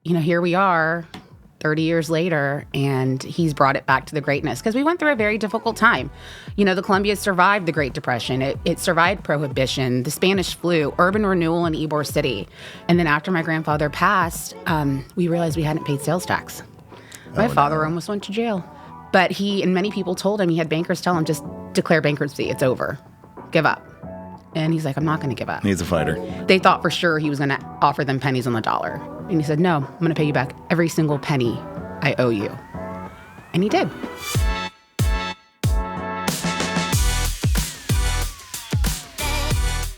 here we are 30 years later, and he's brought it back to the greatness because we went through a very difficult time. The Columbia survived the Great Depression. It survived Prohibition, the Spanish flu, urban renewal in Ybor City. And then after my grandfather passed, we realized we hadn't paid sales tax. My father almost went to jail. But he and many people told him, he had bankers tell him, just declare bankruptcy. It's over. Give up. And he's like, I'm not going to give up. He's a fighter. They thought for sure he was going to offer them pennies on the dollar. And he said, no, I'm going to pay you back every single penny I owe you. And he did.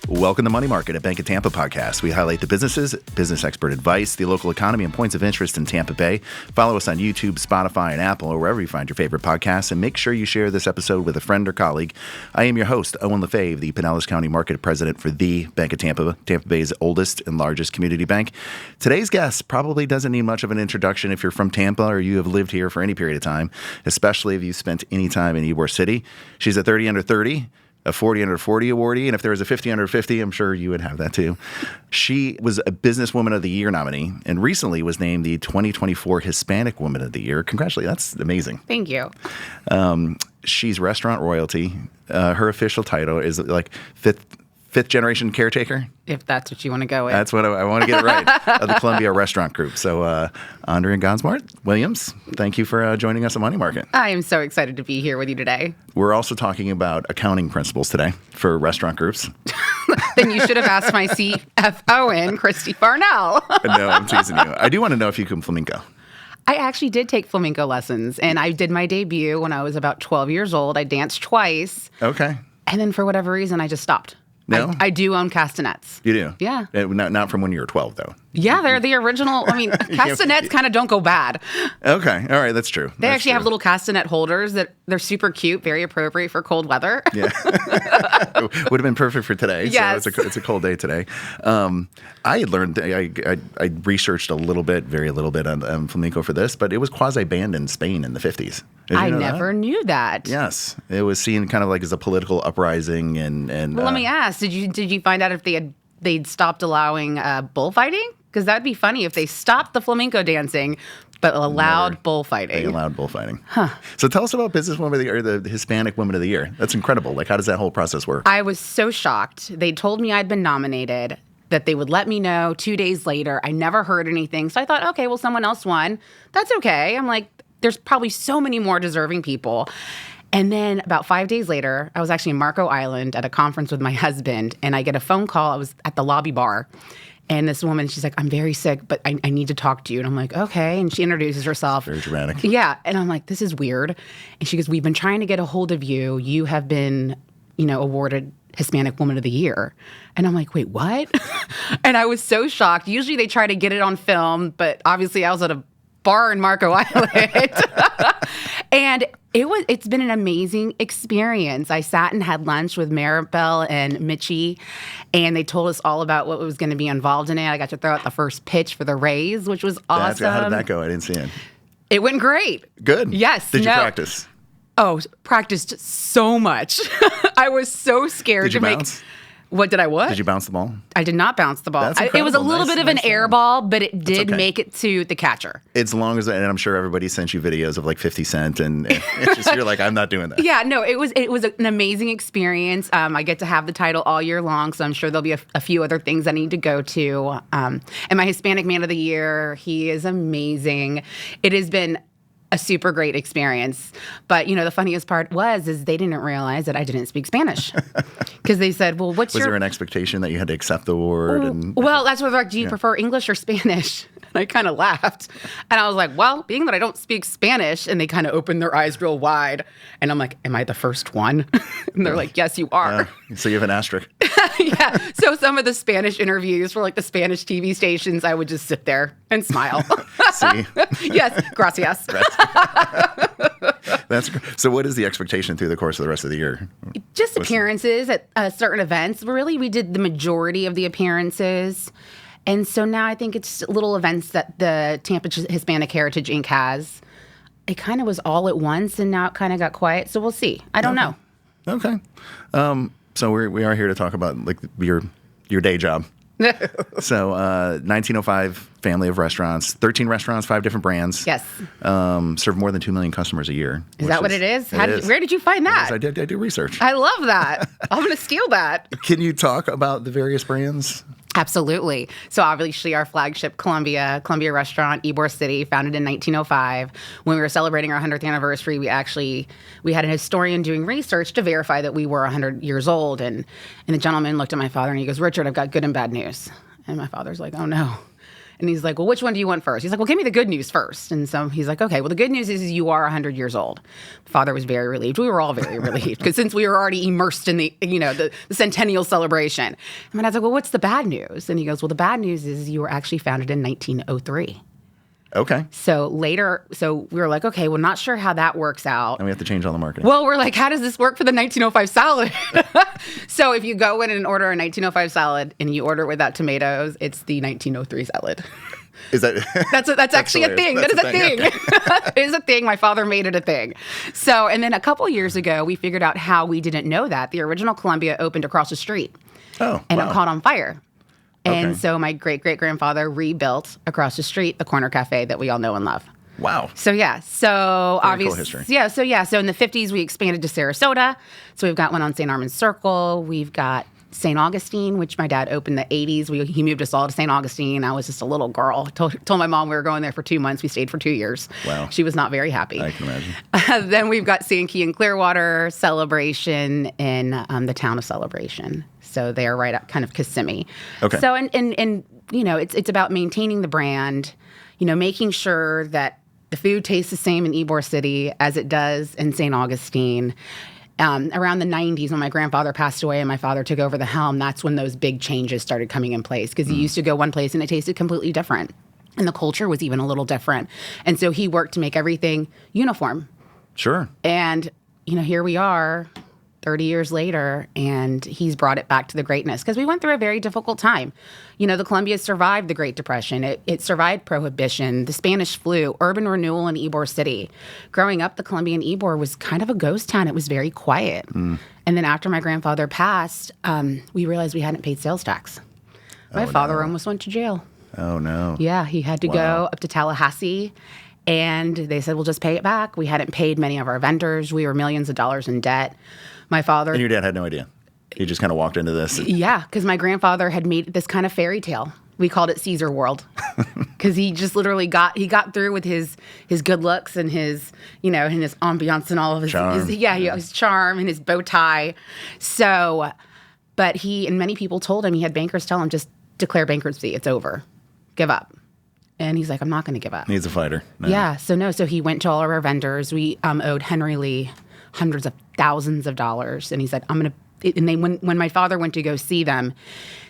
Welcome to Money Market, a Bank of Tampa podcast. We highlight the businesses, business expert advice, the local economy, and points of interest in Tampa Bay. Follow us on YouTube, Spotify, and Apple, or wherever you find your favorite podcasts. And make sure you share this episode with a friend or colleague. I am your host, Owen LaFave, the Pinellas County Market President for the Bank of Tampa, Tampa Bay's oldest and largest community bank. Today's guest probably doesn't need much of an introduction if you're from Tampa or you have lived here for any period of time, especially if you've spent any time in Ybor City. She's a 30 under 30. A 40 under 40 awardee, and if there was a 50 under 50, I'm sure you would have that too. She was a Businesswoman of the Year nominee, and recently was named the 2024 Hispanic Woman of the Year. Congratulations, that's amazing. Thank you. She's restaurant royalty. Her official title is like fifth generation caretaker. If that's what you want to go with. That's what I want to get it right, of the Columbia Restaurant Group. So Andrea Gonzmart Williams, thank you for joining us on Money Market. I am so excited to be here with you today. We're also talking about accounting principles today for restaurant groups. Then you should have asked my CFO in, Christy Farnell. No, I'm teasing you. I do want to know if you can flamenco. I actually did take flamenco lessons, and I did my debut when I was about 12 years old. I danced twice. Okay. And then for whatever reason, I just stopped. No? I do own castanets. You do? Yeah. Not from when you were 12, though. Yeah, they're the original. I mean, castanets kind of don't go bad. Okay. All right. That's true. They actually have little castanet holders that they're super cute, very appropriate for cold weather. Yeah. Would have been perfect for today. Yes. So it's a cold day today. I had learned, I researched a little bit, very little bit on flamenco for this, but it was quasi-banned in Spain in the 50s. I never knew that. Yes. It was seen kind of like as a political uprising and well, let me ask, did you find out if they'd stopped allowing bullfighting? Because that'd be funny if they stopped the flamenco dancing, but allowed bullfighting. They allowed bullfighting. Huh. So tell us about Businesswoman of the Year, the Hispanic Woman of the Year. That's incredible. Like, how does that whole process work? I was so shocked. They told me I'd been nominated, that they would let me know 2 days later. I never heard anything. So I thought, okay, well, someone else won. That's okay. I'm like, there's probably so many more deserving people. And then about 5 days later, I was actually in Marco Island at a conference with my husband, and I get a phone call. I was at the lobby bar. And this woman, she's like, I'm very sick, but I need to talk to you. And I'm like, okay. And she introduces herself. Very dramatic. Yeah. And I'm like, this is weird. And she goes, we've been trying to get a hold of you. You have been, awarded Hispanic Woman of the Year. And I'm like, wait, what? And I was so shocked. Usually they try to get it on film, but obviously I was at a bar in Marco Island. And it's been an amazing experience. I sat and had lunch with Maribel and Mitchie, and they told us all about what was going to be involved in it. I got to throw out the first pitch for the Raise, which was awesome. How did that go? I didn't see it. It went great. Good. Yes. Did you practice? Oh, practiced so much. I was so scared Did you bounce? What did I what? Did you bounce the ball? I did not bounce the ball. That's It was a little bit of an air ball, but it did make it to the catcher. As long as, and I'm sure everybody sent you videos of like 50 Cent, and it's just, you're like, I'm not doing that. Yeah, no, it was an amazing experience. I get to have the title all year long, so I'm sure there'll be a few other things I need to go to. And my Hispanic Man of the Year, he is amazing. It has been a super great experience. But, the funniest part is they didn't realize that I didn't speak Spanish. Because they said, well, was there an expectation that you had to accept the award? Well, that's what they're like, do you prefer English or Spanish? And I kind of laughed. And I was like, well, being that I don't speak Spanish, and they kind of opened their eyes real wide. And I'm like, am I the first one? And they're like, yes, you are. So you have an asterisk. Yeah. So some of the Spanish interviews for like the Spanish TV stations, I would just sit there and smile. See? Yes. Gracias. So what is the expectation through the course of the rest of the year? Just appearances at certain events. Really, we did the majority of the appearances. And so now I think it's little events that the Tampa Hispanic Heritage Inc. has. It kind of was all at once, and now it kind of got quiet. So we'll see. I don't know. Okay. So we are here to talk about like your day job. So 1905 family of restaurants, 13 restaurants, 5 different brands. Yes. Serve more than 2 million customers a year. Is that what it is? Where did you find that? I do research. I love that. I'm going to steal that. Can you talk about the various brands? Absolutely. So obviously our flagship Columbia Restaurant, Ybor City, founded in 1905. When we were celebrating our 100th anniversary, we had a historian doing research to verify that we were 100 years old. And the gentleman looked at my father and he goes, "Richard, I've got good and bad news." And my father's like, "Oh no." And he's like, "Well, which one do you want first?" He's like, "Well, give me the good news first." And so he's like, "Okay, well, the good news is you are 100 years old." Father was very relieved. We were all very relieved because since we were already immersed in the centennial celebration. And my dad's like, "Well, what's the bad news?" And he goes, "Well, the bad news is you were actually founded in 1903. Okay. So we were like, okay, well, not sure how that works out. And we have to change all the marketing. Well, we're like, how does this work for the 1905 salad? So if you go in and order a 1905 salad and you order it without tomatoes, it's the 1903 salad. Is that that's actually a thing. That is a thing. It is a thing. My father made it a thing. So, and then a couple years ago, we figured out how we didn't know that. The original Columbia opened across the street. Oh, and wow. It caught on fire. And Okay. so my great-great-grandfather rebuilt across the street the corner cafe that we all know and love. Wow. So yeah, so Very obviously, cool history. So in the 50s we expanded to Sarasota. So we've got one on St. Armand's Circle. We've got St. Augustine, which my dad opened in the 80s. He moved us all to St. Augustine. I was just a little girl. Told my mom we were going there for 2 months. We stayed for 2 years. Wow. She was not very happy. I can imagine. Then we've got Sankey and Clearwater, Celebration, in the town of Celebration. So they are right up kind of Kissimmee. Okay. So and it's about maintaining the brand, making sure that the food tastes the same in Ybor City as it does in St. Augustine. Around the 90s, when my grandfather passed away and my father took over the helm, that's when those big changes started coming in place because he used to go one place and it tasted completely different. And the culture was even a little different. And so he worked to make everything uniform. Sure. And, here we are 30 years later, and he's brought it back to the greatness because we went through a very difficult time. The Columbia survived the Great Depression. It survived Prohibition, the Spanish flu, urban renewal in Ybor City. Growing up, the Columbia and Ybor was kind of a ghost town. It was very quiet. And then after my grandfather passed, we realized we hadn't paid sales tax. My father almost went to jail. Oh, no. Yeah, he had to go up to Tallahassee. And they said, we'll just pay it back. We hadn't paid many of our vendors. We were millions of dollars in debt. My father... And your dad had no idea? He just kind of walked into this? Yeah, because my grandfather had made this kind of fairy tale. We called it Caesar World. Because he just literally got through with his good looks and his, and his ambiance and all of his... Charm. His charm and his bow tie. So, but he, and many people told him, he had bankers tell him, just declare bankruptcy. It's over. Give up. And he's like, I'm not going to give up. He's a fighter. No. Yeah. So he went to all of our vendors. We owed Henry Lee hundreds of thousands of dollars. And he said, I'm going to, and they, when my father went to go see them,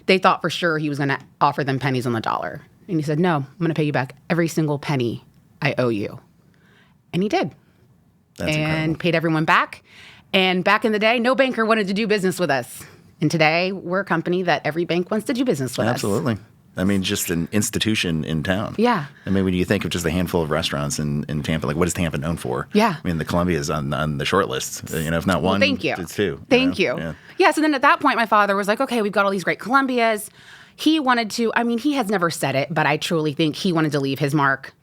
they thought for sure he was going to offer them pennies on the dollar. And he said, no, I'm going to pay you back every single penny I owe you. And he did. That's and incredible. paid everyone back. And back in the day, no banker wanted to do business with us. And today, we're a company that every bank wants to do business with us. Absolutely. I mean, just an institution in town. Yeah. I mean, when you think of just a handful of restaurants in Tampa, like what is Tampa known for? Yeah. I mean, the Columbia is on the short list. If not one, Thank you. it's two. Thank you. Yeah. So then at that point, my father was like, okay, we've got all these great Columbias. He wanted to, he has never said it, but I truly think he wanted to leave his mark.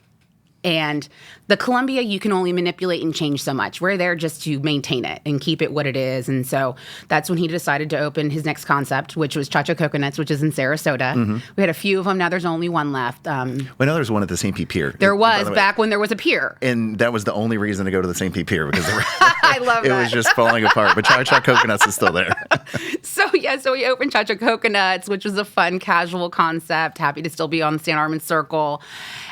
And the Columbia, you can only manipulate and change so much. We're there just to maintain it and keep it what it is. And so that's when he decided to open his next concept, which was Chacha Coconuts, which is in Sarasota. Mm-hmm. We had a few of them. Now there's only one left. I know there's one at the St. Pete Pier. There was back when there was a pier. And that was the only reason to go to the St. Pete Pier because I love it that. was just falling apart. But Chacha Coconuts is still there. So we opened Chacha Coconuts, which was a fun, casual concept. Happy to still be on St. Armand's Circle.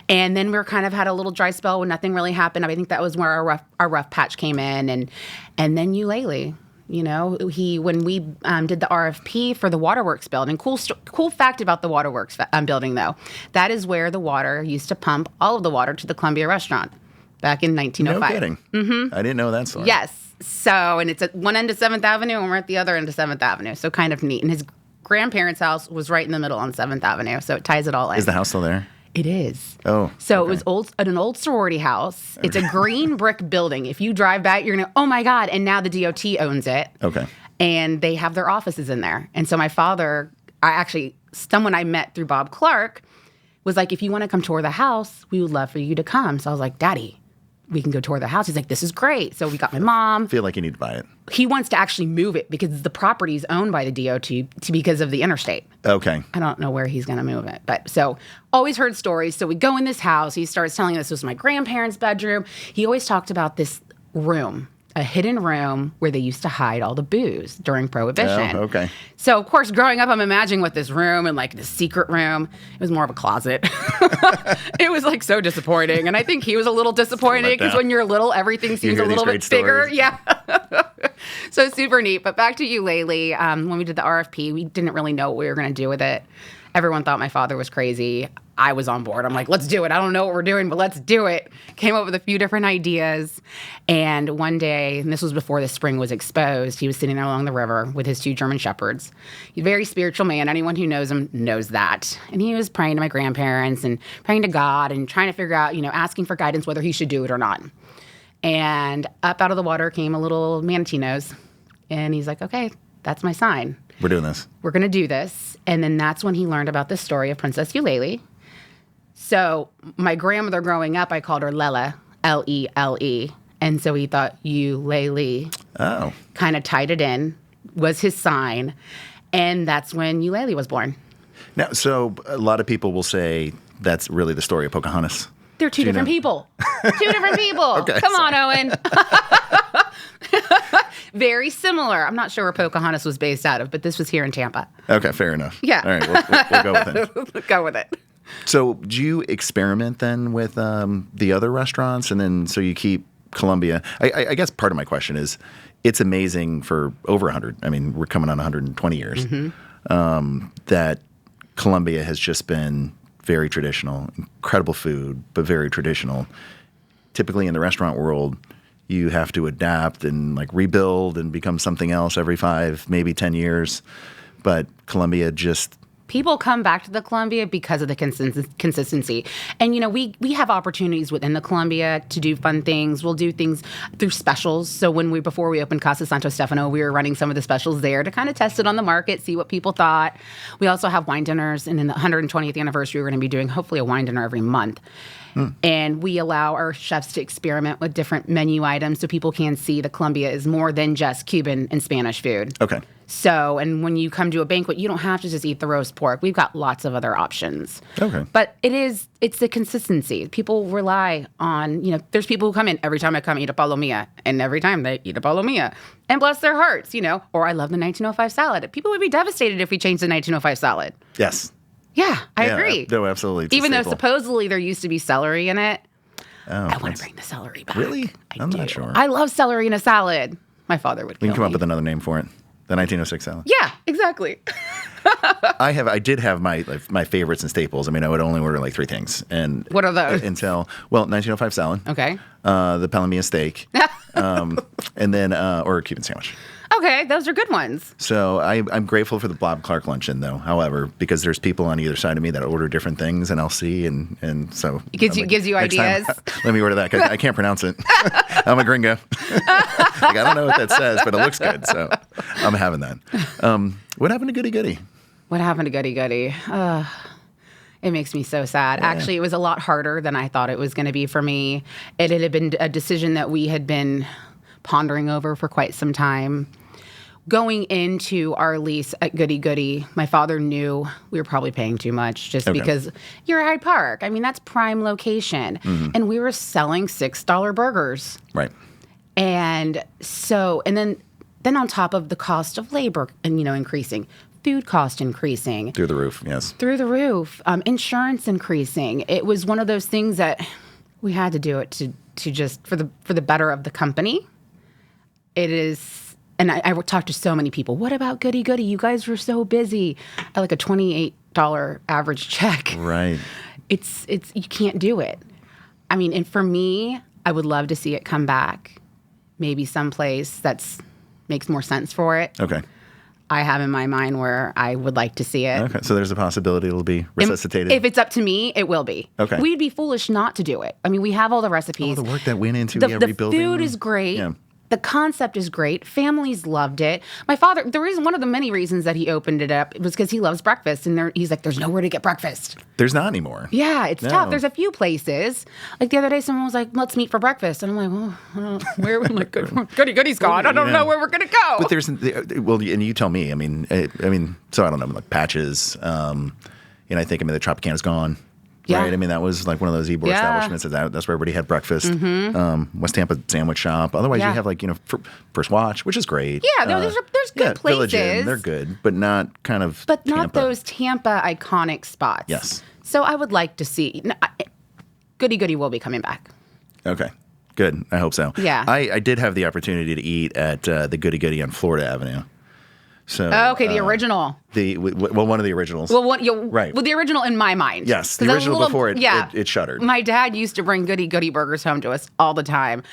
And then we kind of had a little dry spell when nothing really happened. I think that was where our rough patch came in. And then Ulele, when we did the RFP for the waterworks building. Cool fact about the waterworks building, though. That is where the water used to pump all of the water to the Columbia restaurant back in 1905. No kidding. Mm-hmm. I didn't know that story. Yes. So, and it's at one end of 7th Avenue, and we're at the other end of 7th Avenue. So kind of neat. And his grandparents' house was right in the middle on 7th Avenue. So it ties it all in. Is the house still there? It is. Oh. So okay. It was an old sorority house. It's a green brick building. If you drive by, you're going to, oh my God. And now the DOT owns it. Okay. And they have their offices in there. And so my father someone I met through Bob Clark was like, if you want to come tour the house, we would love for you to come. So I was like, Daddy, we can go tour the house. He's like, this is great. So we got my mom. I feel like you need to buy it. He wants to actually move it because the property is owned by the DOT because of the interstate. Okay. I don't know where he's going to move it. But so always heard stories. So we go in this house. He starts telling us this was my grandparents' bedroom. He always talked about this room, a hidden room where they used to hide all the booze during Prohibition. Oh, okay. So, of course, growing up, I'm imagining what this room and like this secret room. It was more of a closet. It was like so disappointing. And I think he was a little disappointed because when you're little, everything seems a little bit bigger. Stories. Yeah. So super neat. But back to Ulele. When we did the RFP, we didn't really know what we were going to do with it. Everyone thought my father was crazy. I was on board. I'm like, let's do it. I don't know what we're doing, but let's do it. Came up with a few different ideas. And one day, and this was before the spring was exposed, he was sitting there along the river with his 2 German shepherds. He's a very spiritual man. Anyone who knows him knows that. And he was praying to my grandparents and praying to God and trying to figure out, asking for guidance whether he should do it or not. And up out of the water came a little manatee nose. And he's like, okay, that's my sign. We're doing this. We're going to do this. And then that's when he learned about the story of Princess Ulele. So my grandmother growing up, I called her Lele, L-E-L-E. And so he thought Ulele kind of tied it in, was his sign. And that's when Ulele was born. Now, so a lot of people will say that's really the story of Pocahontas. They're two different people. 2 different people. Okay, Come on, Owen. Very similar. I'm not sure where Pocahontas was based out of, but this was here in Tampa. Okay, fair enough. Yeah. All right, we'll go with it. We'll go with it. So do you experiment then with the other restaurants? And then so you keep Columbia. I guess part of my question is it's amazing for over 100. I mean, we're coming on 120 years. That Columbia has just been very traditional, incredible food, but very traditional. Typically in the restaurant world, you have to adapt and like rebuild and become something else every 5, maybe 10 years. But Columbia just... People come back to the Columbia because of the consistency. And, we have opportunities within the Columbia to do fun things. We'll do things through specials. So before we opened Casa Santo Stefano, we were running some of the specials there to kind of test it on the market, see what people thought. We also have wine dinners. And in the 120th anniversary, we're going to be doing hopefully a wine dinner every month. And we allow our chefs to experiment with different menu items so people can see the Columbia is more than just Cuban and Spanish food. Okay. So, and when you come to a banquet, you don't have to just eat the roast pork. We've got lots of other options. Okay. But it's the consistency. People rely on, there's people who come in, every time I come eat a palomilla, and every time they eat a palomilla. And bless their hearts, or I love the 1905 salad. People would be devastated if we changed the 1905 salad. Yes. Yeah, I agree. No, absolutely. Even though supposedly there used to be celery in it. Oh, I want to bring the celery back. Really? I'm not sure. I love celery in a salad. My father would kill me. We can come up with another name for it. The 1906 salad. Yeah, exactly. I did have my favorites and staples. I mean, I would only order like 3 things. And what are those? 1905 salad. Okay. The palomilla steak. And then or a Cuban sandwich. Okay, those are good ones. So I'm grateful for the Bob Clark luncheon, though. However, because there's people on either side of me that order different things, and I'll see, and so it gives you ideas. Let me order that. I can't pronounce it. I'm a gringo. I don't know what that says, but it looks good, so I'm having that. What happened to Goody Goody? What happened to Goody Goody? It makes me so sad. Yeah. Actually, it was a lot harder than I thought it was going to be for me. It had been a decision that we had been pondering over for quite some time. Going into our lease at Goody Goody, my father knew we were probably paying too much because you're at Hyde Park. I mean, that's prime location. Mm-hmm. And we were selling $6 burgers. Right. And so, and then on top of the cost of labor and, increasing, food cost increasing. Through the roof, yes. Through the roof. Insurance increasing. It was one of those things that we had to do it to just, for the better of the company. It is... And I talked to so many people. What about Goody Goody? You guys were so busy. I like a $28 average check. Right. It's you can't do it. I mean, and for me, I would love to see it come back. Maybe someplace that's makes more sense for it. Okay. I have in my mind where I would like to see it. Okay. So there's a possibility it'll be resuscitated. If it's up to me, it will be. Okay. We'd be foolish not to do it. I mean, we have all the recipes. All the work that went into rebuilding. The food is great. Yeah. The concept is great. Families loved it. My father, one of the many reasons that he opened it up was because he loves breakfast. And he's like, there's nowhere to get breakfast. There's not anymore. Yeah, it's tough. There's a few places. Like the other day, someone was like, let's meet for breakfast. And I'm like, well, I don't know. Where? I'm like, Goody Goody's gone. I don't know where we're going to go. But and you tell me. I mean, so I don't know, like Patches. I think, the Tropicana's gone. Yeah. Right. That was like one of those Ybor establishments. That's where everybody had breakfast. Mm-hmm. West Tampa Sandwich Shop. Otherwise, you have First Watch, which is great. Yeah, there's good places. Village Inn, they're good, but not kind of. But Tampa. not those Tampa iconic spots. Yes. So I would like to see. Goody Goody will be coming back. Okay. Good. I hope so. Yeah. I did have the opportunity to eat at the Goody Goody on Florida Avenue. So, the original. One of the originals. Well, right. Well, the original in my mind. Yes, the original before it shuttered. My dad used to bring Goody Goody burgers home to us all the time.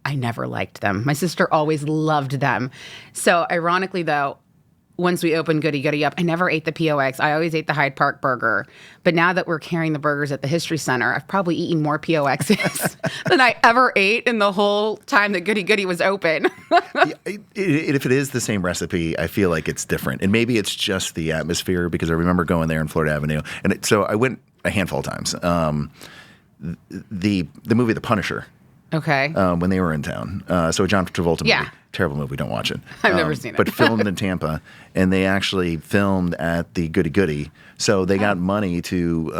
I never liked them. My sister always loved them. So, ironically, though, once we opened Goody Goody up, I never ate the POX. I always ate the Hyde Park burger. But now that we're carrying the burgers at the History Center, I've probably eaten more POXs than I ever ate in the whole time that Goody Goody was open. If it is the same recipe, I feel like it's different. And maybe it's just the atmosphere, because I remember going there in Florida Avenue. And so I went a handful of times. The movie The Punisher. Okay. When they were in town. So a John Travolta movie. Yeah. Terrible movie, don't watch it. I've never seen it. But filmed in Tampa, and they actually filmed at the Goody Goody. So they got money to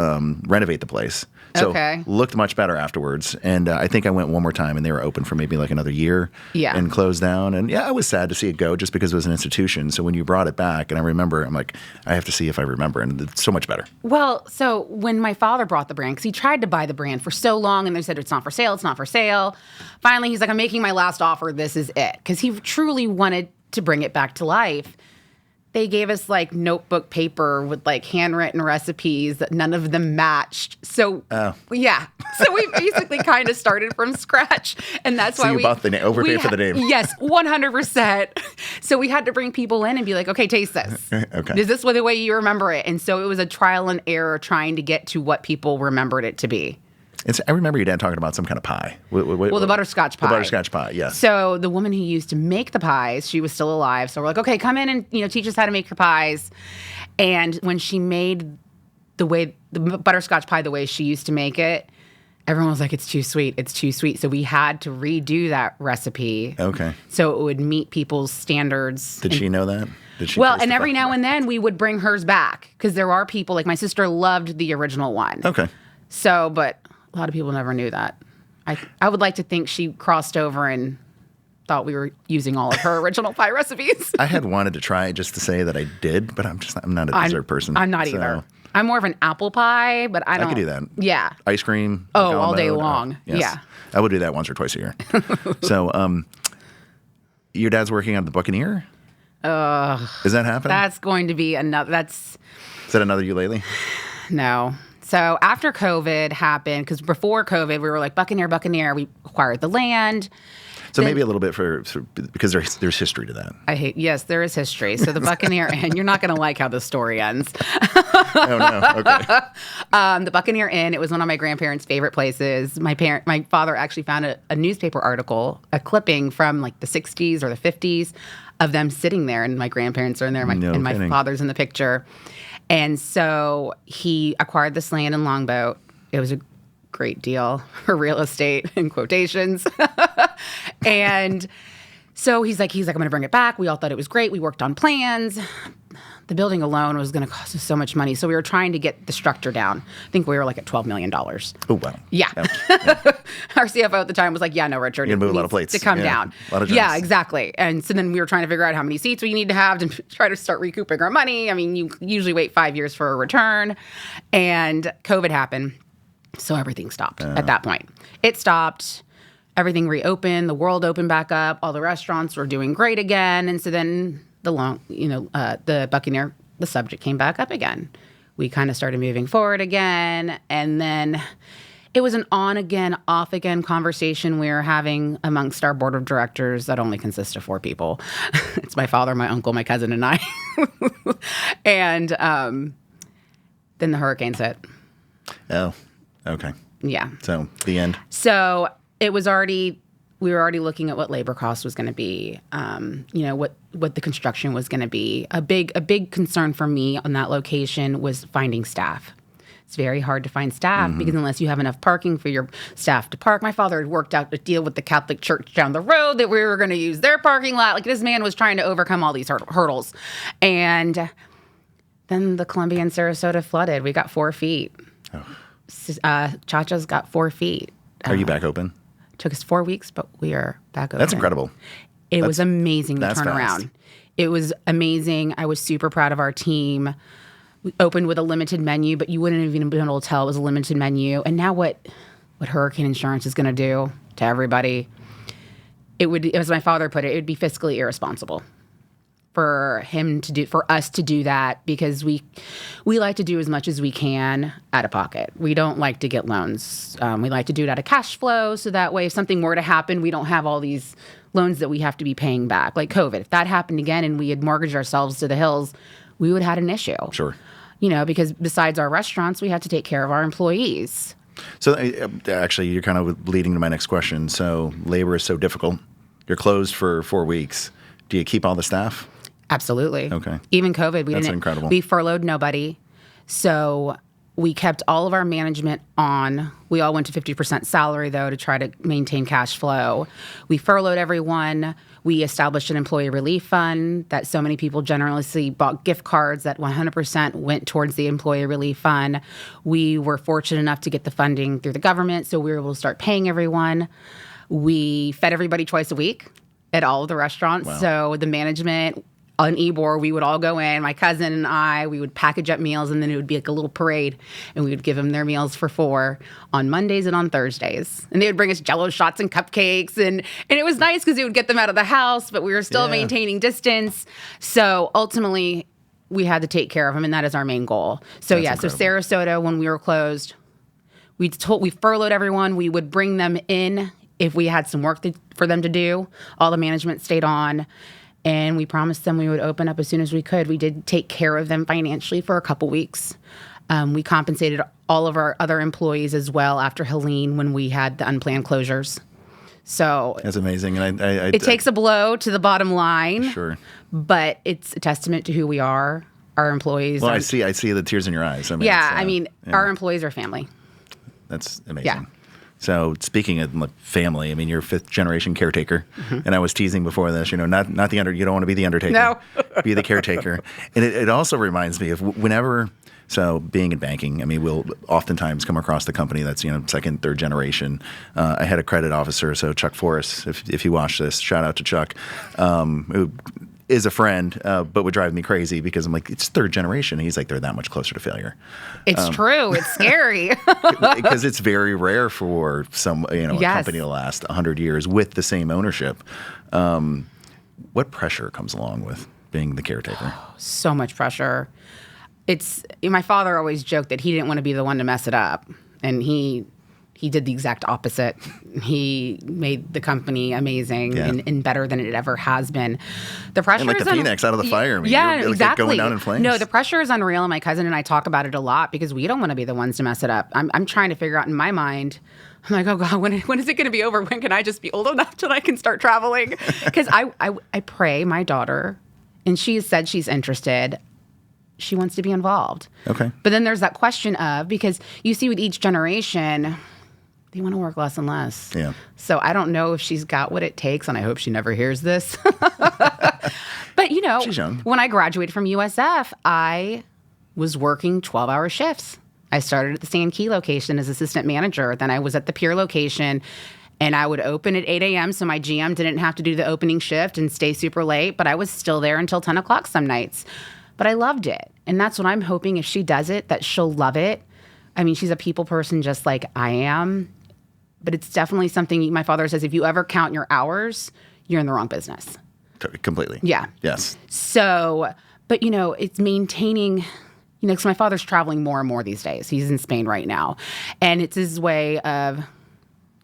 renovate the place. So looked much better afterwards. And I think I went one more time, and they were open for maybe like another year and closed down. And I was sad to see it go just because it was an institution. So when you brought it back, and I remember, I'm like, I have to see if I remember. And it's so much better. Well, so when my father brought the brand, because he tried to buy the brand for so long, and they said, it's not for sale, it's not for sale. Finally, he's like, I'm making my last offer. This is it. Because he truly wanted to bring it back to life. They gave us like notebook paper with like handwritten recipes that none of them matched. So so we basically kind of started from scratch, and that's why we bought the overpaid for the name. Yes, 100%. So we had to bring people in and be like, okay, taste this. Okay, is this the way you remember it? And so it was a trial and error trying to get to what people remembered it to be. I remember your dad talking about some kind of pie. Well, the butterscotch pie. The butterscotch pie, yes. So the woman who used to make the pies, she was still alive. So we're like, okay, come in and teach us how to make your pies. And when she made the butterscotch pie the way she used to make it, everyone was like, it's too sweet. It's too sweet. So we had to redo that recipe. Okay. So it would meet people's standards. Did she know that? And every now and then we would bring hers back, because there are people, like my sister loved the original one. Okay. So, but a lot of people never knew that. I would like to think she crossed over and thought we were using all of her original pie recipes. I had wanted to try just to say that I did, but I'm not a dessert person. I'm not either. I'm more of an apple pie, but I could do that. Yeah. Ice cream. All day long. Yes. Yeah. I would do that once or twice a year. So, your dad's working on the Buccaneer? Is that happening? That's going to be another. Is that another Ulele? No. So after COVID happened, because before COVID, we were like, Buccaneer, we acquired the land. So maybe a little bit because there's history to that. Yes, there is history. So the Buccaneer Inn, you're not going to like how the story ends. Oh, no. Okay. The Buccaneer Inn, it was one of my grandparents' favorite places. My father actually found a newspaper article, a clipping from like the 60s or the 50s of them sitting there, and my grandparents are in there, and my father's in the picture. And so he acquired this land in Longboat. It was a great deal for real estate, in quotations. And so he's like, I'm going to bring it back. We all thought it was great. We worked on plans. The building alone was going to cost us so much money. So we were trying to get the structure down. I think we were like at $12 million. Oh, wow. Yeah. Our CFO at the time was like, yeah, no, Richard. You move a lot of plates. To come down. A lot of yeah, exactly. And so then we were trying to figure out how many seats we need to have to try to start recouping our money. I mean, you usually wait 5 years for a return. And COVID happened. So everything stopped at that point. It stopped. Everything reopened. The world opened back up. All the restaurants were doing great again. And so then the Buccaneer, the subject came back up again. We kind of started moving forward again. And then it was an on again, off again conversation we were having amongst our board of directors that only consists of 4 people. It's my father, my uncle, my cousin, and I. And then the hurricanes hit. Oh, okay. Yeah. So the end. So it was already we were already looking at what labor cost was going to be, what the construction was going to be. A big concern for me on that location was finding staff. It's very hard to find staff because unless you have enough parking for your staff to park. My father had worked out a deal with the Catholic Church down the road that we were going to use their parking lot. Like, this man was trying to overcome all these hurdles. And then the Columbia and Sarasota flooded. We got 4 feet. Chacha's got 4 feet. Are you back open? Took us 4 weeks, but we are back open. That's incredible. It was amazing to turn fast. around. It was amazing. I was super proud of our team. We opened with a limited menu, but you wouldn't have even been able to tell it was a limited menu. And now what hurricane insurance is going to do to everybody, it would, as my father put it would be fiscally irresponsible for us to do that, because we like to do as much as we can out of pocket. We don't like to get loans. We like to do it out of cash flow, so that way if something were to happen, we don't have all these loans that we have to be paying back. Like COVID, if that happened again and we had mortgaged ourselves to the hills, we would have had an issue. Sure. Because besides our restaurants, we had to take care of our employees. So actually, you're kind of leading to my next question. So labor is so difficult. You're closed for 4 weeks. Do you keep all the staff? Absolutely. Okay. Even COVID, That's incredible. We furloughed nobody. So we kept all of our management on. We all went to 50% salary, though, to try to maintain cash flow. We furloughed everyone. We established an employee relief fund that so many people generously bought gift cards that 100% went towards the employee relief fund. We were fortunate enough to get the funding through the government, so we were able to start paying everyone. We fed everybody twice a week at all of the restaurants. Wow. So the management on Ybor, we would all go in, my cousin and I, we would package up meals, and then it would be like a little parade, and we would give them their meals for 4 on Mondays and on Thursdays. And they would bring us Jell-O shots and cupcakes, and it was nice because it would get them out of the house, but we were still maintaining distance. So ultimately, we had to take care of them, and that is our main goal. So That's so incredible. Sarasota, when we were closed, we furloughed everyone. We would bring them in if we had some work for them to do. All the management stayed on. And we promised them we would open up as soon as we could. We did take care of them financially for a couple weeks. We compensated all of our other employees as well after Helene when we had the unplanned closures. So That's amazing. And it takes a blow to the bottom line. Sure. But it's a testament to who we are, our employees. Well, I see the tears in your eyes. I mean, Our employees are family. That's amazing. Yeah. So speaking of family, I mean, you're a 5th generation caretaker, and I was teasing before this. You don't want to be the undertaker. No. Be the caretaker. And it also reminds me of whenever. So being in banking, I mean, we'll oftentimes come across the company that's 2nd, 3rd generation. I had a credit officer, so Chuck Forrest, if you watch this, shout out to Chuck, who is a friend, but would drive me crazy because I'm like, it's 3rd generation. And he's like, they're that much closer to failure. It's true. It's scary. Because it's very rare for some, a company to last 100 years with the same ownership. What pressure comes along with being the caretaker? So much pressure. My father always joked that he didn't want to be the one to mess it up. And he did the exact opposite. He made the company amazing and better than it ever has been. The pressure and like is the phoenix out of the fire. I mean, you're exactly. Going down in flames. No, the pressure is unreal. And my cousin and I talk about it a lot because we don't want to be the ones to mess it up. I'm trying to figure out in my mind. I'm like, oh God, when is it going to be over? When can I just be old enough till I can start traveling? Because I pray my daughter, and she has said she's interested. She wants to be involved. Okay. But then there's that question of, because you see with each generation, they want to work less and less. Yeah. So I don't know if she's got what it takes, and I hope she never hears this. But, she's young. When I graduated from USF, I was working 12-hour shifts. I started at the Sand Key location as assistant manager. Then I was at the Pier location, and I would open at 8 a.m. so my GM didn't have to do the opening shift and stay super late, but I was still there until 10 o'clock some nights. But I loved it. And that's what I'm hoping, if she does it, that she'll love it. I mean, she's a people person just like I am. But it's definitely something my father says, if you ever count your hours, you're in the wrong business. Completely. Yeah. Yes. So, but it's maintaining, because my father's traveling more and more these days. He's in Spain right now. And it's his way of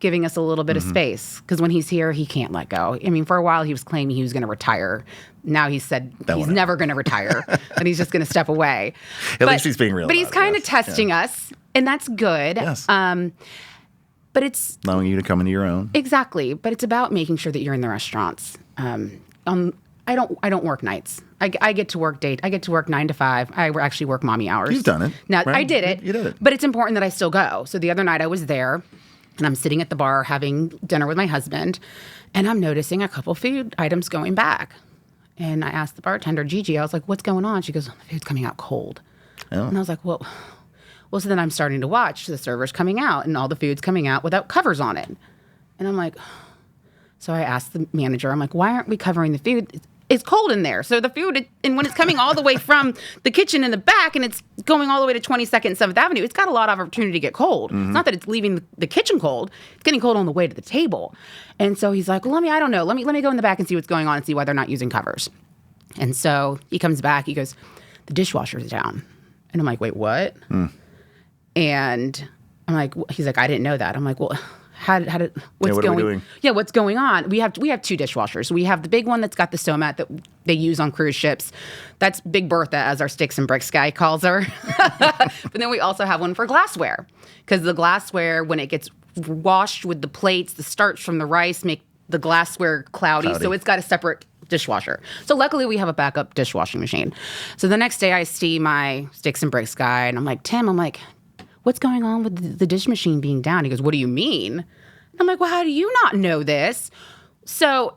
giving us a little bit of space. Because when he's here, he can't let go. I mean, for a while, he was claiming he was going to retire. Now he said he's never going to retire, and he's just going to step away. At least he's being real. But he's kind of testing us, and that's good. Yes. But it's allowing you to come into your own. Exactly. But it's about making sure that you're in the restaurants. I don't work nights. I get to work 9 to 5. I actually work mommy hours. You've done it. Now, right? I did it. You did it. But it's important that I still go. So the other night I was there, and I'm sitting at the bar having dinner with my husband, and I'm noticing a couple food items going back. And I asked the bartender, Gigi, I was like, what's going on? She goes, the food's coming out cold. Oh. And I was like, well, so then I'm starting to watch the servers coming out, and all the food's coming out without covers on it. And I'm like, so I asked the manager, I'm like, why aren't we covering the food? It's cold in there. So the food, and when it's coming all the way from the kitchen in the back and it's going all the way to 22nd and 7th Avenue, it's got a lot of opportunity to get cold. Mm-hmm. It's not that it's leaving the kitchen cold. It's getting cold on the way to the table. And so he's like, well, I don't know. Let me go in the back and see what's going on and see why they're not using covers. And so he comes back. He goes, the dishwasher's down. And I'm like, wait, what? Mm. And I'm like, he's like, I didn't know that. I'm like, well, what's going on? We have 2 dishwashers. We have the big one that's got the Somat that they use on cruise ships. That's Big Bertha, as our sticks and bricks guy calls her. But then we also have one for glassware, because the glassware, when it gets washed with the plates, the starch from the rice make the glassware cloudy. So it's got a separate dishwasher. So luckily we have a backup dishwashing machine. So the next day I see my sticks and bricks guy, and I'm like, Tim, what's going on with the dish machine being down? He goes, what do you mean? I'm like, well, how do you not know this? So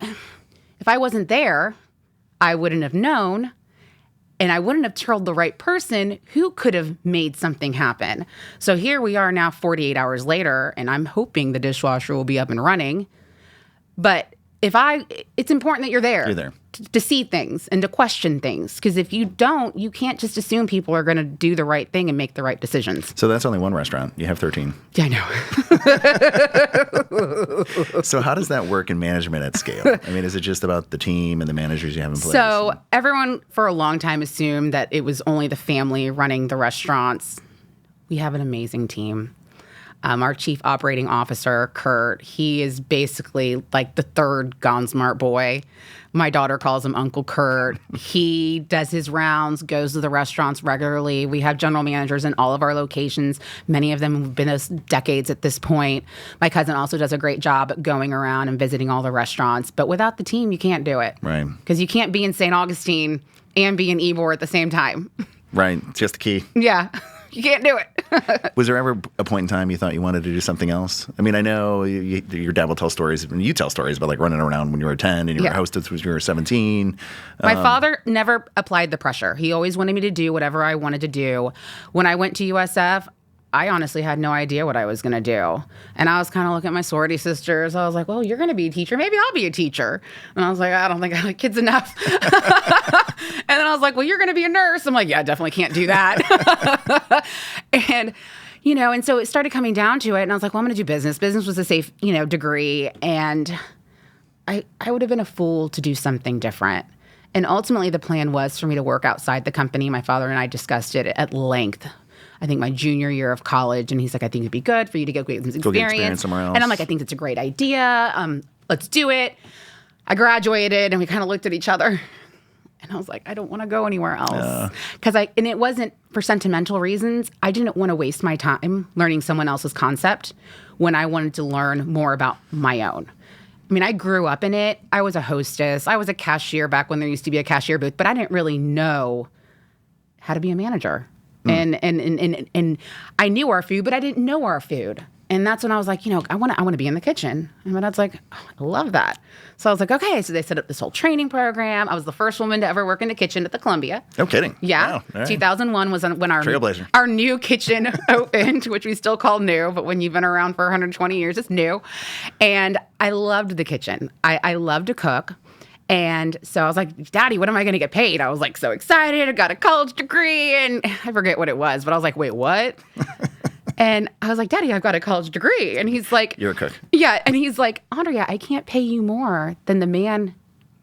if I wasn't there, I wouldn't have known, and I wouldn't have told the right person who could have made something happen. So here we are now 48 hours later, and I'm hoping the dishwasher will be up and running. But it's important that you're there. You're there. To see things and to question things. Because if you don't, you can't just assume people are going to do the right thing and make the right decisions. So that's only one restaurant. You have 13. Yeah, I know. So how does that work in management at scale? I mean, is it just about the team and the managers you have in place? So everyone for a long time assumed that it was only the family running the restaurants. We have an amazing team. Our chief operating officer, Kurt, he is basically like the third Gonzmart boy. My daughter calls him Uncle Kurt. He does his rounds, goes to the restaurants regularly. We have general managers in all of our locations. Many of them have been us decades at this point. My cousin also does a great job at going around and visiting all the restaurants. But without the team, you can't do it. Right. Because you can't be in St. Augustine and be in Ybor at the same time. Right. It's just the key. Yeah. You can't do it. Was there ever a point in time you thought you wanted to do something else? I mean, I know your dad will tell stories, and you tell stories about like running around when you were 10 and you were hostess when you were 17. My father never applied the pressure. He always wanted me to do whatever I wanted to do. When I went to USF, I honestly had no idea what I was going to do. And I was kind of looking at my sorority sisters. I was like, well, you're going to be a teacher. Maybe I'll be a teacher. And I was like, I don't think I like kids enough. And then I was like, well, you're going to be a nurse. I'm like, yeah, I definitely can't do that. And, and so it started coming down to it. And I was like, well, I'm going to do business. Business was a safe, degree. And I would have been a fool to do something different. And ultimately, the plan was for me to work outside the company. My father and I discussed it at length. I think my junior year of college, and he's like, I think it'd be good for you to get some experience. Go get experience somewhere else. And I'm like, I think it's a great idea. Let's do it. I graduated, and we kind of looked at each other, and I was like, I don't want to go anywhere else. And it wasn't for sentimental reasons. I didn't want to waste my time learning someone else's concept when I wanted to learn more about my own. I mean, I grew up in it. I was a hostess. I was a cashier back when there used to be a cashier booth, but I didn't really know how to be a manager. And I knew our food, but I didn't know our food. And that's when I was like, I want to be in the kitchen. And my dad's like, oh, I love that. So I was like, okay. So they set up this whole training program. I was the first woman to ever work in the kitchen at the Columbia. No kidding. Yeah. Wow. Right. 2001 was when our new kitchen opened, which we still call new, but when you've been around for 120 years, it's new. And I loved the kitchen. I love to cook. And so I was like, Daddy, what am I going to get paid? I was like so excited. I got a college degree, and I forget what it was, but I was like, wait, what? And I was like, Daddy, I've got a college degree. And he's like, you're a cook. Yeah. And he's like, Andrea, I can't pay you more than the man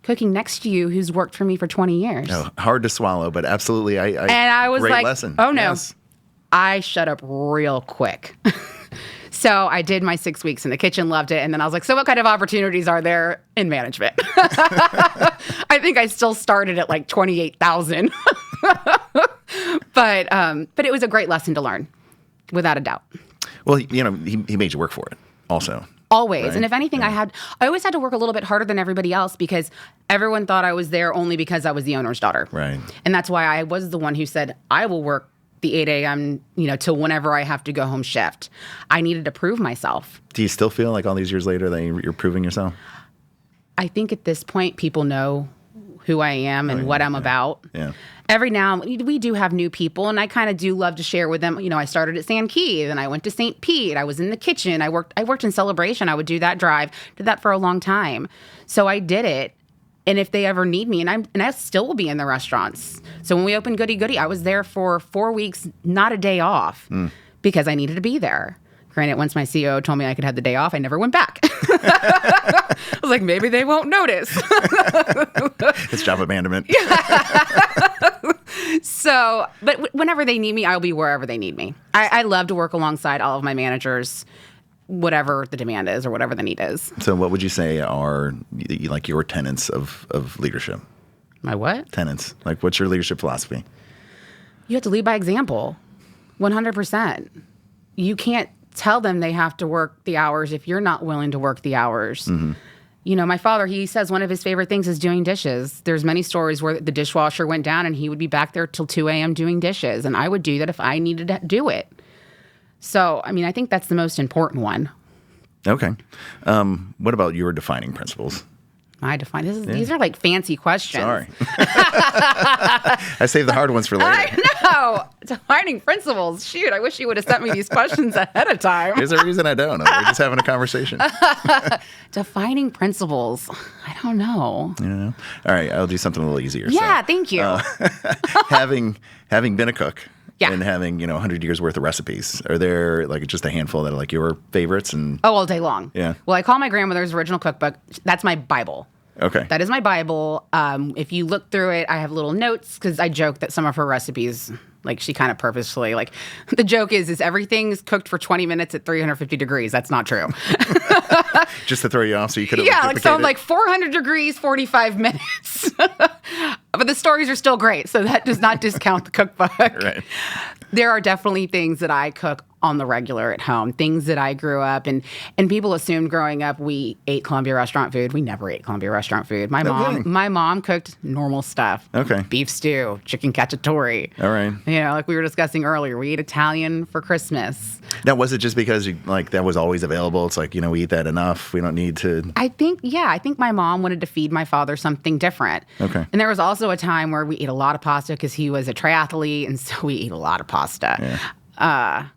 cooking next to you who's worked for me for 20 years. Oh, hard to swallow, but absolutely. And I was great like, lesson. Oh no. Yes. I shut up real quick. So I did my 6 weeks in the kitchen, loved it. And then I was like, so what kind of opportunities are there in management? I think I still started at like 28,000. But it was a great lesson to learn, without a doubt. Well, he made you work for it. also. Always. Right? And if anything, I always had to work a little bit harder than everybody else because everyone thought I was there only because I was the owner's daughter. Right. And that's why I was the one who said, I will work the 8 a.m., till whenever I have to go home shift. I needed to prove myself. Do you still feel like all these years later that you're proving yourself? I think at this point, people know who I am and what I'm about. Yeah. Every now we do have new people, and I kind of do love to share with them. I started at San Keith, and I went to St. Pete. I was in the kitchen. I worked in Celebration. I would do that drive. Did that for a long time. So I did it. And if they ever need me, and I still will be in the restaurants. So when we opened Goody Goody, I was there for 4 weeks, not a day off, because I needed to be there. Granted, once my CEO told me I could have the day off, I never went back. I was like, maybe they won't notice. It's job abandonment. So, but whenever they need me, I'll be wherever they need me. I love to work alongside all of my managers, whatever the demand is or whatever the need is. So what would you say are like your tenets of leadership? My what? Tenets. Like, what's your leadership philosophy? You have to lead by example, 100%. You can't tell them they have to work the hours if you're not willing to work the hours. Mm-hmm. My father, he says one of his favorite things is doing dishes. There's many stories where the dishwasher went down and he would be back there till 2 a.m. doing dishes. And I would do that if I needed to do it. So, I think that's the most important one. Okay. What about your defining principles? These are like fancy questions. Sorry. I saved the hard ones for later. I know. Defining principles. Shoot, I wish you would have sent me these questions ahead of time. There's a reason I don't know. We're just having a conversation. Defining principles. I don't know. You know? All right, I'll do something a little easier. Yeah, thank you. Having been a cook, yeah. And having 100 years worth of recipes, are there like just a handful that are like your favorites? And all day long. Yeah. Well, I call my grandmother's original cookbook. That's my Bible. Okay. That is my Bible. If you look through it, I have little notes because I joke that some of her recipes, like she kind of purposefully, like the joke is everything's cooked for 20 minutes at 350 degrees. That's not true. Just to throw you off so you could have so I'm like 400 degrees, 45 minutes. But the stories are still great, so that does not discount the cookbook. Right. There are definitely things that I cook on the regular at home, things that I grew up, and people assumed growing up we ate Columbia restaurant food. We never ate Columbia restaurant food. My mom cooked normal stuff. Okay. Beef stew, chicken cacciatore. All right. Like we were discussing earlier, we eat Italian for Christmas. Now, was it just because that was always available? It's like, we eat that enough. We don't need to. I think my mom wanted to feed my father something different. Okay. And there was also a time where we ate a lot of pasta because he was a triathlete, and so we ate a lot of pasta. Yeah.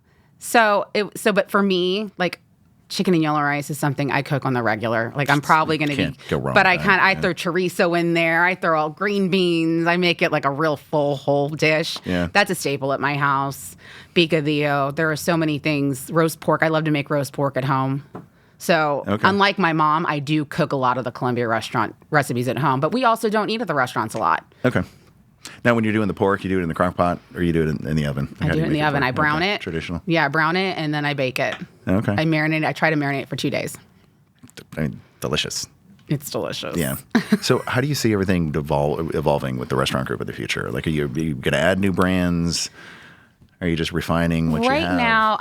But for me, like chicken and yellow rice is something I cook on the regular. Like I'm probably going to be, go wrong but with I throw chorizo in there. I throw all green beans. I make it like a real full whole dish. Yeah. That's a staple at my house. Picadillo. There are so many things. Roast pork. I love to make roast pork at home. So unlike my mom, I do cook a lot of the Columbia restaurant recipes at home, but we also don't eat at the restaurants a lot. Okay. Now, when you're doing the pork, you do it in the crock pot or you do it in the oven? I do it in the oven. I brown it. Traditional? Yeah, I brown it and then I bake it. Okay. I marinate it. I try to marinate it for 2 days. Delicious. It's delicious. Yeah. So how do you see everything evolving with the restaurant group of the future? Like, are you going to add new brands? Are you just refining what you have? Right now,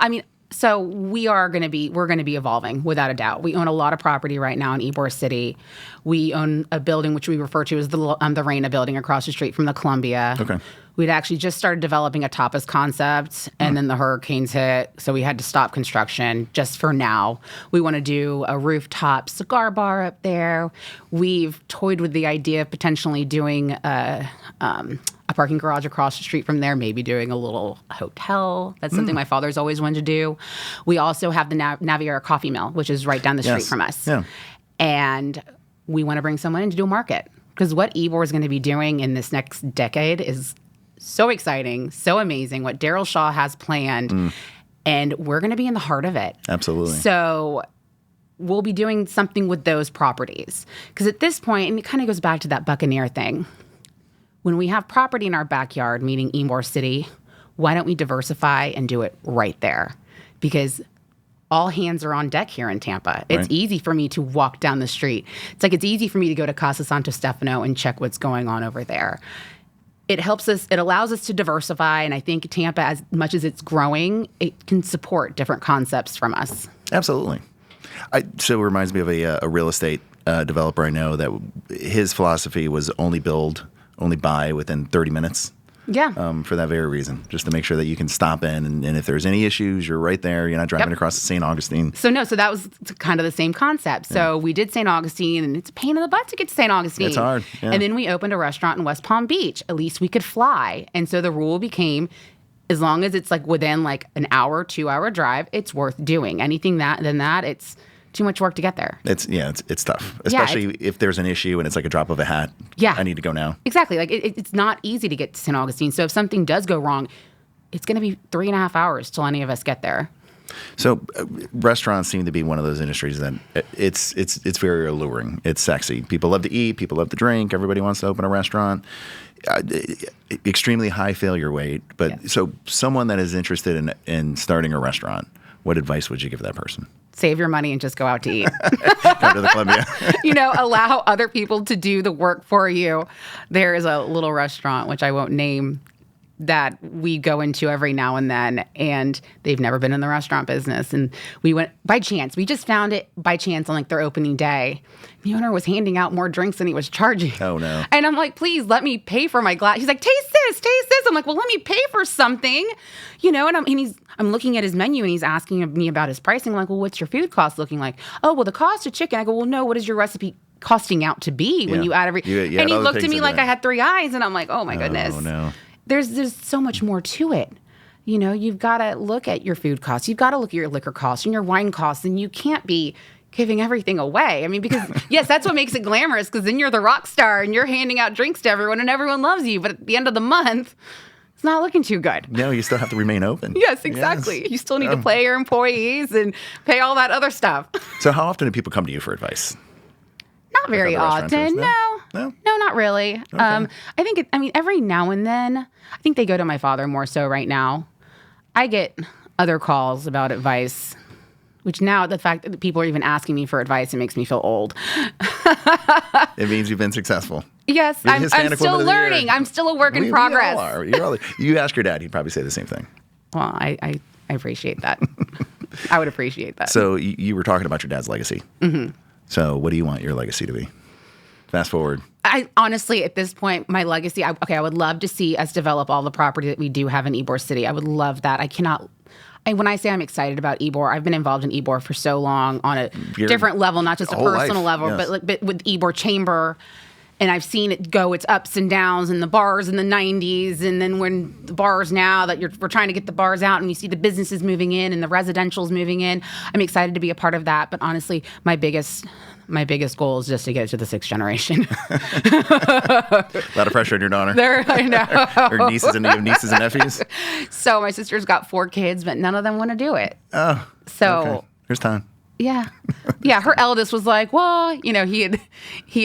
so we're going to be evolving without a doubt. We own a lot of property right now in Ybor City. We own a building which we refer to as the Reina building across the street from the Columbia. Okay. We'd actually just started developing a tapas concept, and then the hurricanes hit, so we had to stop construction just for now. We want to do a rooftop cigar bar up there. We've toyed with the idea of potentially doing a parking garage across the street from there, maybe doing a little hotel. That's something my father's always wanted to do. We also have the Naviera Coffee Mill, which is right down the street from us. Yeah. And we want to bring someone in to do a market, because what Ybor is going to be doing in this next decade is so exciting, so amazing, what Daryl Shaw has planned, and we're going to be in the heart of it. Absolutely. So we'll be doing something with those properties. Because at this point, and it kind of goes back to that Buccaneer thing, when we have property in our backyard, meaning Ybor City, why don't we diversify and do it right there? Because all hands are on deck here in Tampa. It's easy for me to walk down the street. It's easy for me to go to Casa Santo Stefano and check what's going on over there. It helps us, it allows us to diversify, and I think Tampa, as much as it's growing, it can support different concepts from us. Absolutely. So it reminds me of a real estate developer I know that his philosophy was only buy within 30 minutes. Yeah. For that very reason, just to make sure that you can stop in. And if there's any issues, you're right there. You're not driving across to St. Augustine. So that was kind of the same concept. So we did St. Augustine, and it's a pain in the butt to get to St. Augustine. It's hard. Yeah. And then we opened a restaurant in West Palm Beach. At least we could fly. And so the rule became, as long as it's like within like an hour, 2-hour drive, it's worth doing. Anything than that, it's too much work to get there. It's tough, especially if there's an issue and it's like a drop of a hat. Yeah. I need to go now. Exactly. Like it's not easy to get to St. Augustine. So if something does go wrong, it's going to be 3.5 hours till any of us get there. So restaurants seem to be one of those industries that it's very alluring. It's sexy. People love to eat. People love to drink. Everybody wants to open a restaurant. Extremely high failure rate. But So someone that is interested in starting a restaurant, what advice would you give that person? Save your money and just go out to eat. Go to the club, yeah. Allow other people to do the work for you. There is a little restaurant, which I won't name, that we go into every now and then, and they've never been in the restaurant business. And we went by chance. We just found it by chance on like their opening day. The owner was handing out more drinks than he was charging. Oh, no. And I'm like, please let me pay for my glass. He's like, taste this. I'm like, well, let me pay for something, and I'm looking at his menu and he's asking me about his pricing. I'm like, well, what's your food cost looking like? Oh, well, the cost of chicken. I go, well, no, what is your recipe costing out to be when you add and he looked at me like I had 3 eyes, and I'm like, oh my goodness. Oh, no. There's so much more to it. You've got to look at your food costs. You've got to look at your liquor costs and your wine costs, and you can't be giving everything away. I mean, because yes, that's what makes it glamorous, because then you're the rock star and you're handing out drinks to everyone and everyone loves you. But at the end of the month, it's not looking too good. No, you still have to remain open. Yes, exactly. Yes. You still need to pay your employees and pay all that other stuff. So how often do people come to you for advice? Not very often. No, not really. Okay. I think every now and then. I think they go to my father more so right now. I get other calls about advice, which now the fact that people are even asking me for advice, it makes me feel old. It means you've been successful. Yes, I'm still learning. I'm still a work in progress. We all are. You ask your dad, he'd probably say the same thing. Well, I appreciate that. I would appreciate that. So you were talking about your dad's legacy. Mm-hmm. So what do you want your legacy to be? Fast forward. I honestly, at this point, my legacy, I would love to see us develop all the property that we do have in Ybor City. I would love that. When I say I'm excited about Ybor, I've been involved in Ybor for so long on a different level, not just a personal level, yes. but with Ybor Chamber. And I've seen it go its ups and downs, and the bars in the 90s, and then when the bars now that we're trying to get the bars out, and you see the businesses moving in and the residentials moving in. I'm excited to be a part of that. But honestly, my biggest goal is just to get to the 6th generation. A lot of pressure on your daughter. I know. Her nieces and nephews. So my sister's got 4 kids, but none of them want to do it. Oh. So okay. There's time. Yeah. Yeah. Her eldest was like, well, he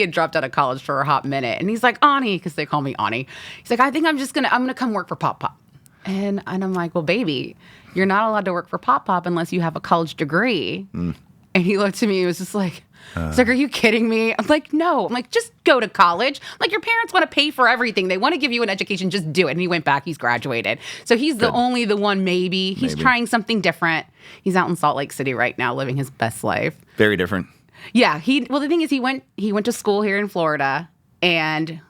had dropped out of college for a hot minute. And he's like, Ani, because they call me Ani. He's like, I think I'm going to come work for Pop Pop. And I'm like, well, baby, you're not allowed to work for Pop Pop unless you have a college degree. Mm. And he looked at me and was just like, he's like, are you kidding me? I'm like, no. I'm like, just go to college. Like, your parents want to pay for everything. They want to give you an education. Just do it. And he went back. He's graduated. So he's the one, maybe. He's trying something different. He's out in Salt Lake City right now, living his best life. Very different. Yeah. The thing is, he went to school here in Florida. And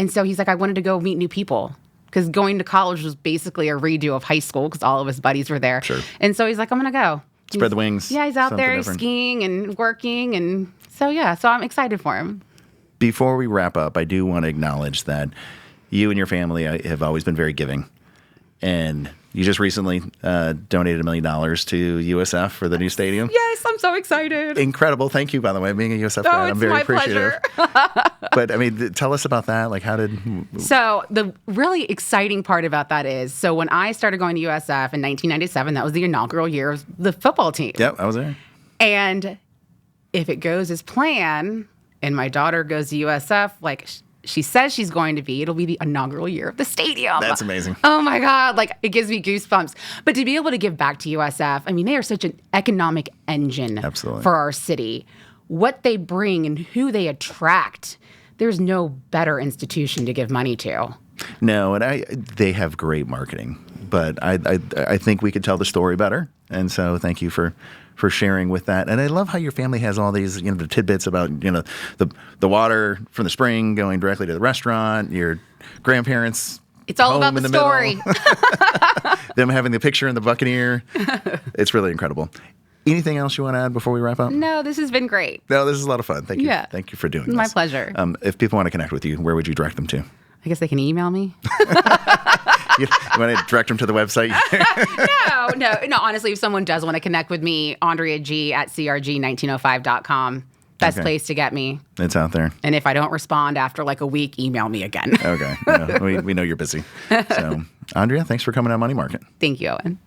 so he's like, I wanted to go meet new people. Because going to college was basically a redo of high school, because all of his buddies were there. Sure. And so he's like, I'm going to go. Spread the wings. Yeah, he's out there skiing and working. And so I'm excited for him. Before we wrap up, I do want to acknowledge that you and your family have always been very giving. And you just recently donated $1 million to USF for the new stadium. Yes, I'm so excited. Incredible. Thank you, by the way, being a USF fan. I'm very appreciative. But, tell us about that. Like, So the really exciting part about that is, so when I started going to USF in 1997, that was the inaugural year of the football team. Yep, I was there. And if it goes as planned, and my daughter goes to USF, like she says she's going to be, it'll be the inaugural year of the stadium. That's amazing. Oh my God. Like, it gives me goosebumps. But to be able to give back to USF, they are such an economic engine for our city. What they bring and who they attract, there's no better institution to give money to. No, and they have great marketing, but I think we could tell the story better. And so thank you for for sharing with that. And I love how your family has all these, the tidbits about, the water from the spring going directly to the restaurant, your grandparents. It's all about the story. Them having the picture in the Buccaneer. It's really incredible. Anything else you want to add before we wrap up? No, this has been great. No, this is a lot of fun. Thank you. Yeah. Thank you for doing this. My pleasure. If people want to connect with you, where would you direct them to? I guess they can email me. You want to direct them to the website? No. Honestly, if someone does want to connect with me, Andrea G at crg1905.com. Best place to get me. It's out there. And if I don't respond after like a week, email me again. Okay. Yeah, we know you're busy. So, Andrea, thanks for coming on Money Market. Thank you, Owen.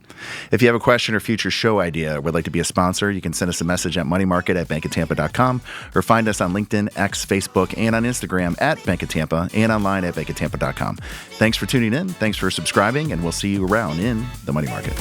If you have a question or future show idea or would like to be a sponsor, you can send us a message at moneymarket@bankoftampa.com or find us on LinkedIn, X, Facebook, and on Instagram at Bank of Tampa and online at bankoftampa.com. Thanks for tuning in. Thanks for subscribing, and we'll see you around in the Money Market.